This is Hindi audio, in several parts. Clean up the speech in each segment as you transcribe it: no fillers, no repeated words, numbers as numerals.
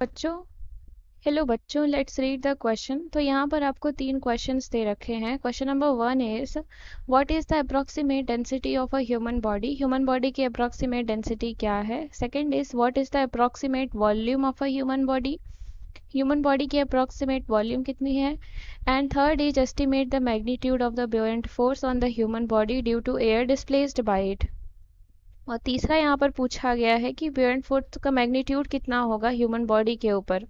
बच्चों हेलो बच्चों, लेट्स रीड द क्वेश्चन। तो यहाँ पर आपको 3 क्वेश्चंस दे रखे हैं। Question number 1 is what is the approximate density of a human body. Human body की अप्रोक्सीमेट डेंसिटी क्या है। Second is what is the approximate volume of a human body. Human body की अप्रोक्सीमेट वॉल्यूम कितनी है। And third is estimate the magnitude of the buoyant force on the human body due to air displaced by it. और तीसरा यहाँ पर पूछा गया है कि buoyant फोर्स का मैग्नीट्यूड कितना होगा ह्यूमन बॉडी के ऊपर।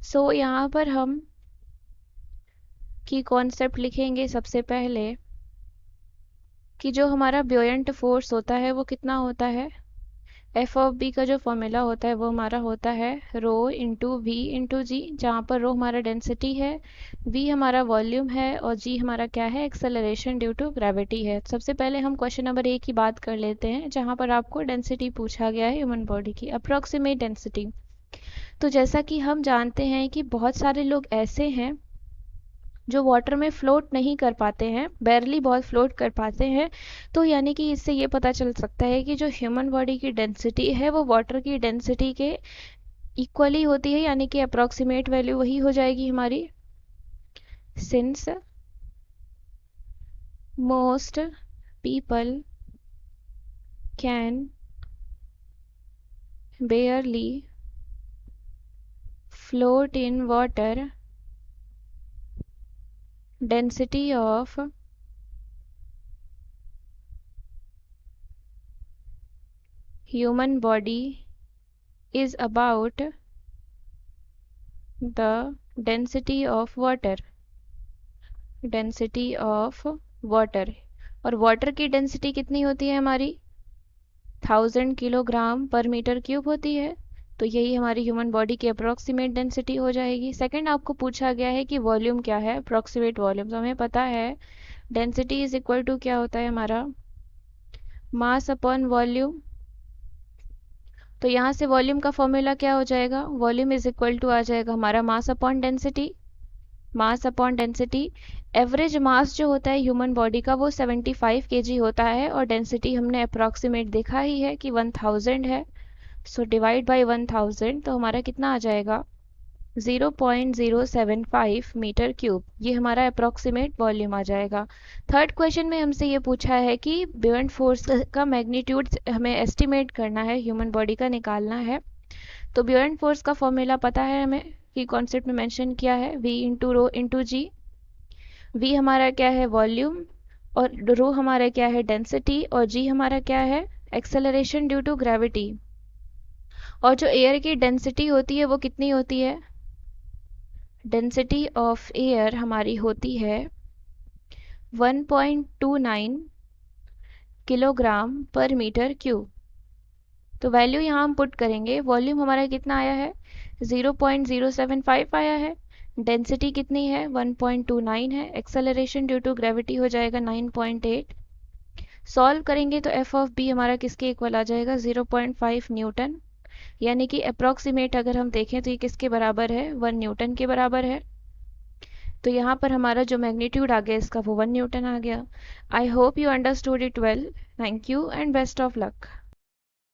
सो यहाँ पर हम की कॉन्सेप्ट लिखेंगे सबसे पहले कि जो हमारा buoyant फोर्स होता है वो कितना होता है। एफ ऑफ बी का जो फॉर्मूला होता है वो हमारा होता है रो इंटू वी इंटू जी, जहाँ पर रो हमारा डेंसिटी है, वी हमारा वॉल्यूम है और जी हमारा क्या है, एक्सेलरेशन ड्यू टू ग्रेविटी है। सबसे पहले हम क्वेश्चन नंबर 1 की बात कर लेते हैं, जहाँ पर आपको डेंसिटी पूछा गया है ह्यूमन बॉडी की, अप्रोक्सीमेट डेंसिटी। तो जैसा कि हम जानते हैं कि बहुत सारे लोग ऐसे हैं जो वाटर में फ्लोट नहीं कर पाते हैं, बैरली बहुत फ्लोट कर पाते हैं। तो यानी कि इससे ये पता चल सकता है कि जो ह्यूमन बॉडी की डेंसिटी है वो वाटर की डेंसिटी के इक्वली होती है, यानी कि अप्रोक्सीमेट वैल्यू वही हो जाएगी हमारी। Since most people can बेयरली float in water, density of human body is about the density of water, density of water। और वाटर की डेंसिटी कितनी होती है हमारी, 1000 किलोग्राम पर मीटर क्यूब होती है। तो यही हमारी ह्यूमन बॉडी की अप्रोक्सीमेट डेंसिटी हो जाएगी। सेकंड आपको पूछा गया है कि वॉल्यूम क्या है, अप्रोक्सीमेट वॉल्यूम। तो हमें पता है डेंसिटी इज इक्वल टू क्या होता है हमारा, मास अपॉन वॉल्यूम। तो यहाँ से वॉल्यूम का फॉर्मूला क्या हो जाएगा, वॉल्यूम इज इक्वल टू आ जाएगा हमारा mass upon density. Mass upon density, average mass जो होता है ह्यूमन बॉडी का वो 75 kg होता है और डेंसिटी हमने अप्रोक्सीमेट देखा ही है कि 1000 है। सो डिवाइड बाय 1000 तो हमारा कितना आ जाएगा, 0.075 मीटर क्यूब। ये हमारा अप्रोक्सीमेट वॉल्यूम आ जाएगा। थर्ड क्वेश्चन में हमसे ये पूछा है कि buoyant फोर्स का मैग्नीट्यूड हमें एस्टिमेट करना है, ह्यूमन बॉडी का निकालना है। तो buoyant फोर्स का फॉर्मूला पता है हमें कि कॉन्सेप्ट में मेंशन किया है, v इंटू रो इंटू जी। v हमारा क्या है, वॉल्यूम, और रो हमारा क्या है, डेंसिटी, और g हमारा क्या है, एक्सेलरेशन ड्यू टू ग्रेविटी। और जो एयर की डेंसिटी होती है वो कितनी होती है, डेंसिटी ऑफ एयर हमारी होती है 1.29 किलोग्राम पर मीटर क्यूब। तो वैल्यू यहाँ हम पुट करेंगे, वॉल्यूम हमारा कितना आया है, 0.075 आया है, डेंसिटी कितनी है, 1.29 है, एक्सेलरेशन ड्यू टू ग्रेविटी हो जाएगा 9.8। सॉल्व करेंगे तो एफ ऑफ बी हमारा किसके इक्वल आ जाएगा, 0.5 न्यूटन। यानी कि अप्रोक्सीमेट अगर हम देखें तो ये किसके बराबर है, 1 न्यूटन के बराबर है। तो यहाँ पर हमारा जो मैग्नीट्यूड आ गया इसका वो 1 न्यूटन आ गया। I hope you understood it well. Thank you and best of luck.